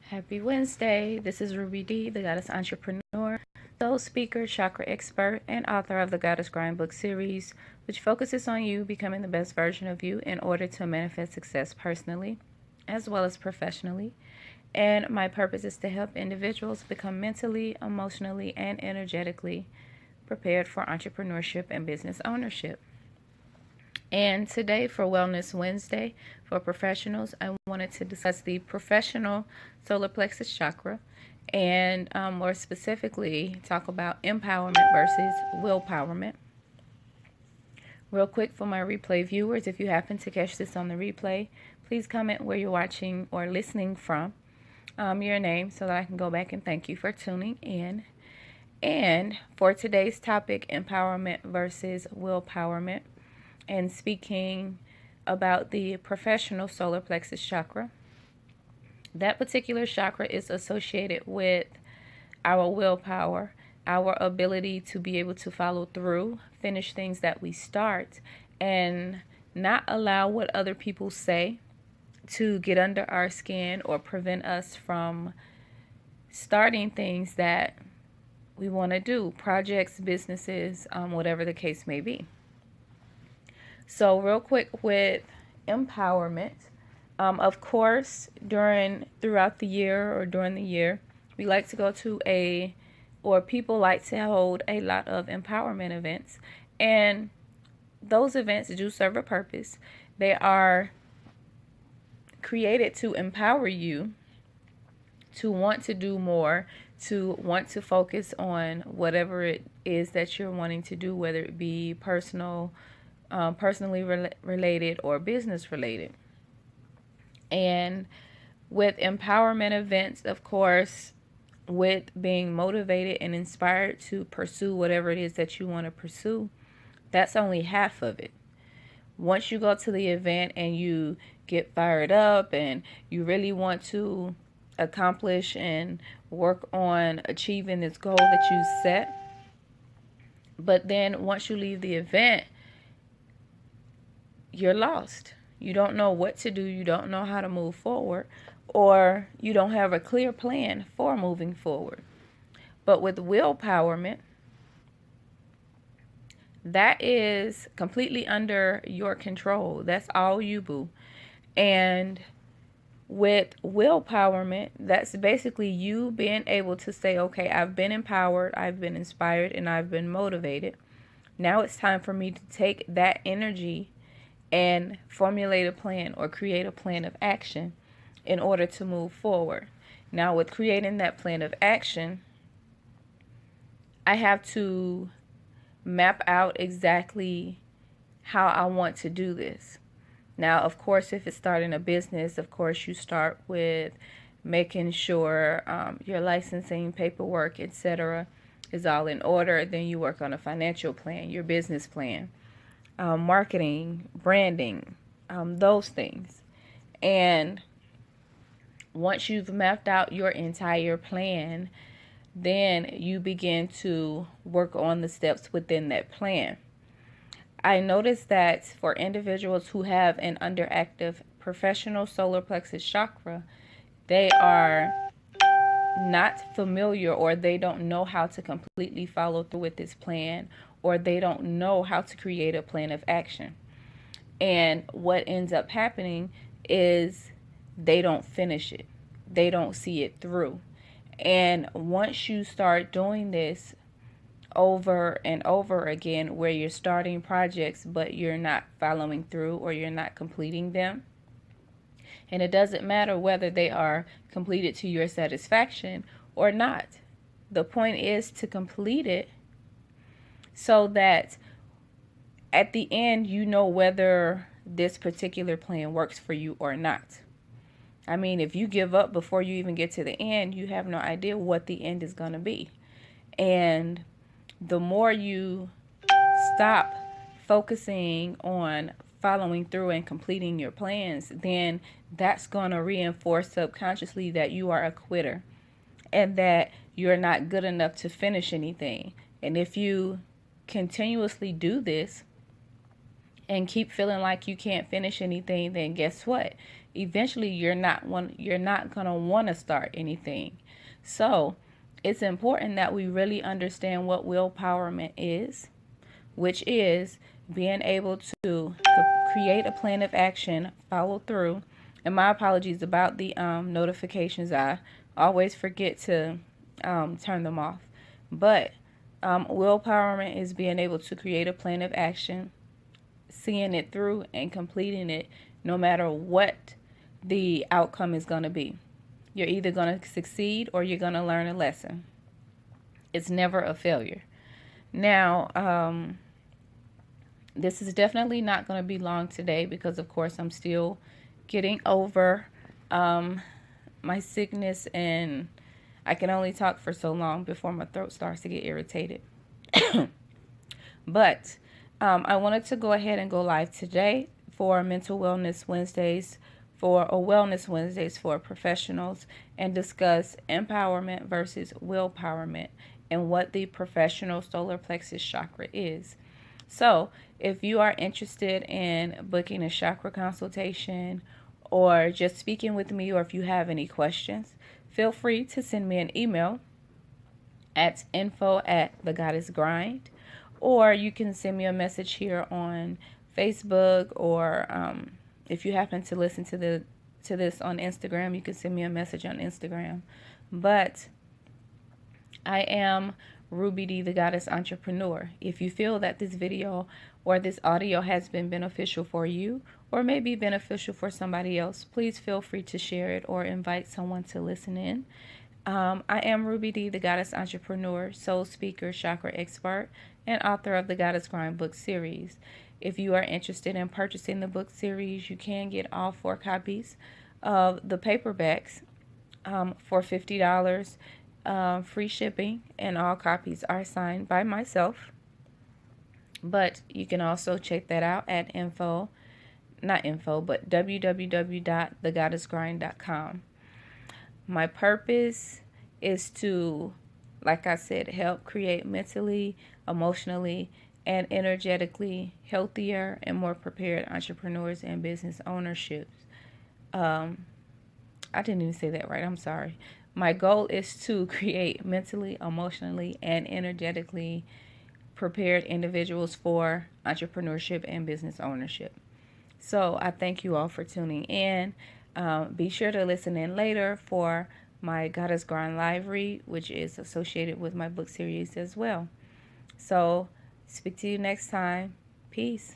Happy Wednesday. This is Ruby D, the Goddess Entrepreneur, soul speaker, chakra expert, and author of the Goddess Grind book series, which focuses on you becoming the best version of you in order to manifest success personally as well as professionally. And my purpose is to help individuals become mentally, emotionally, and energetically prepared for entrepreneurship and business ownership. And today, for Wellness Wednesday for professionals, I wanted to discuss the professional solar plexus chakra and more specifically talk about empowerment versus willpowerment. Real quick for my replay viewers, if you happen to catch this on the replay, please comment where you're watching or listening from, your name, so that I can go back and thank you for tuning in. And for today's topic, empowerment versus willpowerment, and speaking about the professional solar plexus chakra. That particular chakra is associated with our willpower, our ability to be able to follow through, finish things that we start, and not allow what other people say to get under our skin or prevent us from starting things that we want to do, projects, businesses, whatever the case may be. So real quick with empowerment, of course, throughout the year or during the year, we like to go to people like to hold a lot of empowerment events. And those events do serve a purpose. They are created to empower you to want to do more, to want to focus on whatever it is that you're wanting to do, whether it be personally related or business related. And with empowerment events, of course, with being motivated and inspired to pursue whatever it is that you want to pursue, that's only half of it. Once you go to the event and you get fired up and you really want to accomplish and work on achieving this goal that you set, but then once you leave the event, you're lost. You don't know what to do. You don't know how to move forward, or you don't have a clear plan for moving forward. But with willpowerment, that is completely under your control. That's all you, boo. And with willpowerment, that's basically you being able to say, okay, I've been empowered, I've been inspired, and I've been motivated. Now it's time for me to take that energy and formulate a plan or create a plan of action in order to move forward. Now, with creating that plan of action, I have to map out exactly how I want to do this. Now, of course, if it's starting a business, of course, you start with making sure your licensing, paperwork, etc. is all in order. Then you work on a financial plan, your business plan. Marketing, branding, those things. And once you've mapped out your entire plan, then you begin to work on the steps within that plan. I noticed that for individuals who have an underactive professional solar plexus chakra, they are not familiar, or they don't know how to completely follow through with this plan, or they don't know how to create a plan of action. And what ends up happening is they don't finish it. They don't see it through. And once you start doing this over and over again, where you're starting projects but you're not following through or you're not completing them, and it doesn't matter whether they are completed to your satisfaction or not. The point is to complete it so that at the end you know whether this particular plan works for you or not. I mean, if you give up before you even get to the end, you have no idea what the end is going to be. And the more you stop focusing on following through and completing your plans, then that's going to reinforce subconsciously that you are a quitter and that you're not good enough to finish anything. And if you continuously do this and keep feeling like you can't finish anything, then guess what? Eventually you're not going to want to start anything. So, it's important that we really understand what willpowerment is, which is being able to create a plan of action, follow through. And my apologies about the notifications. I always forget to turn them off. But willpowerment is being able to create a plan of action, seeing it through and completing it no matter what the outcome is going to be. You're either going to succeed or you're going to learn a lesson. It's never a failure. Now, this is definitely not going to be long today because, of course, I'm still getting over my sickness, and I can only talk for so long before my throat starts to get irritated. But I wanted to go ahead and go live today for Mental Wellness Wednesdays Wellness Wednesdays for professionals and discuss empowerment versus willpowerment and what the professional solar plexus chakra is. So, if you are interested in booking a chakra consultation or just speaking with me, or if you have any questions, feel free to send me an email at info@thegoddessgrind, or you can send me a message here on Facebook, or if you happen to listen to this on Instagram, you can send me a message on Instagram. But I am Ruby D, the Goddess Entrepreneur. If you feel that this video or this audio has been beneficial for you or may be beneficial for somebody else, please feel free to share it or invite someone to listen in. I am Ruby D, the Goddess Entrepreneur, soul speaker, chakra expert, and author of the Goddess Grind book series. If you are interested in purchasing the book series, you can get all 4 copies of the paperbacks for $50. Free shipping, and all copies are signed by myself. But you can also check that out at www.thegoddessgrind.com. My purpose is to, like I said, help create mentally, emotionally, and energetically healthier and more prepared entrepreneurs and business ownerships. I didn't even say that right. I'm sorry. My goal is to create mentally, emotionally, and energetically prepared individuals for entrepreneurship and business ownership. So I thank you all for tuning in. Be sure to listen in later for my Goddess Grind live read, which is associated with my book series as well. So speak to you next time. Peace.